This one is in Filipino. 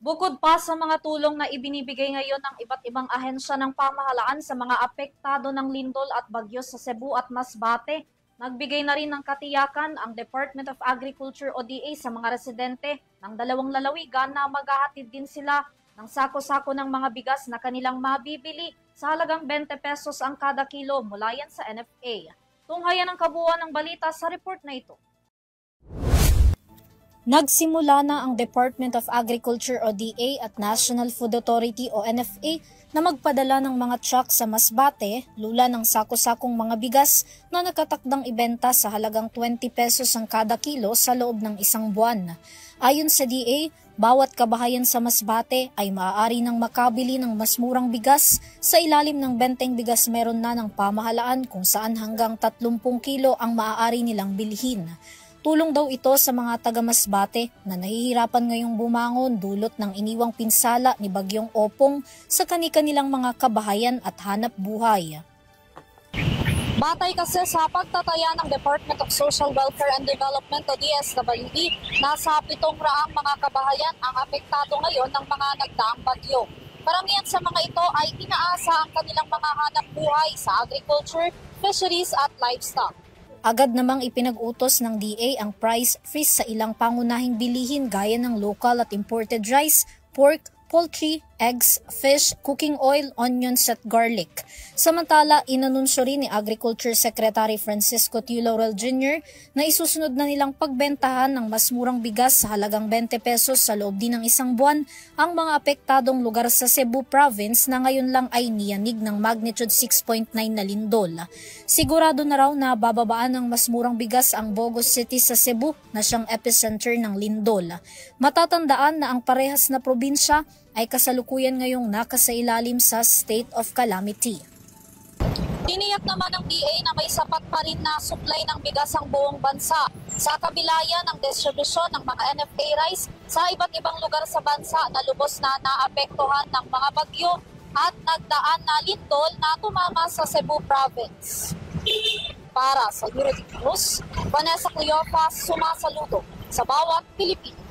Bukod pa sa mga tulong na ibinibigay ngayon ng iba't ibang ahensya ng pamahalaan sa mga apektado ng lindol at bagyo sa Cebu at Masbate, nagbigay na rin ng katiyakan ang Department of Agriculture o DA sa mga residente ng dalawang lalawigan na maghahatid din sila ng sako-sako ng mga bigas na kanilang mabibili sa halagang 20 pesos ang kada kilo mula yan sa NFA. Tunghayan ang kabuuan ng balita sa report na ito. Nagsimula na ang Department of Agriculture o DA at National Food Authority o NFA na magpadala ng mga truck sa Masbate, lula ng sako-sakong mga bigas na nakatakdang ibenta sa halagang 20 pesos ang kada kilo sa loob ng isang buwan. Ayon sa DA, bawat kabahayan sa Masbate ay maaari nang makabili ng mas murang bigas sa ilalim ng benteng bigas meron na ng pamahalaan kung saan hanggang 30 kilo ang maaari nilang bilhin. Tulong daw ito sa mga taga-Masbate na nahihirapan ngayong bumangon dulot ng iniwang pinsala ni Bagyong Opong sa kani-kanilang mga kabahayan at hanap buhay. Batay kasi sa pagtataya ng Department of Social Welfare and Development o DSWD, nasa 700 mga kabahayan ang apektado ngayon ng mga nagdaang bagyo. Karamihan sa mga ito ay inaasa ang kanilang mga hanap buhay sa agriculture, fisheries at livestock. Agad namang ipinag-utos ng DA ang price freeze sa ilang pangunahing bilihin gaya ng local at imported rice, pork, poultry, eggs, fish, cooking oil, onions at garlic. Samantala, inanunsyo rin ni Agriculture Secretary Francisco T. Laurel Jr. na isusunod na nilang pagbentahan ng mas murang bigas sa halagang 20 pesos sa loob din ng isang buwan ang mga apektadong lugar sa Cebu Province na ngayon lang ay niyanig ng magnitude 6.9 na lindol. Sigurado na raw na bababaan ng mas murang bigas ang Bogos City sa Cebu na siyang epicenter ng lindol. Matatandaan na ang parehas na probinsya ay kasalukuyan ngayong nakasailalim sa state of calamity. Tiniyak naman ng DA na may sapat pa rin na supply ng bigas ang buong bansa sa kabilaya ng distribusyon ng mga NFA rice sa iba't ibang lugar sa bansa na lubos na naapektuhan ng mga bagyo at nagdaan na lindol na tumama sa Cebu Province. Para sa Unity News, Vanessa Cleopas sumasaludo sa bawat Pilipino.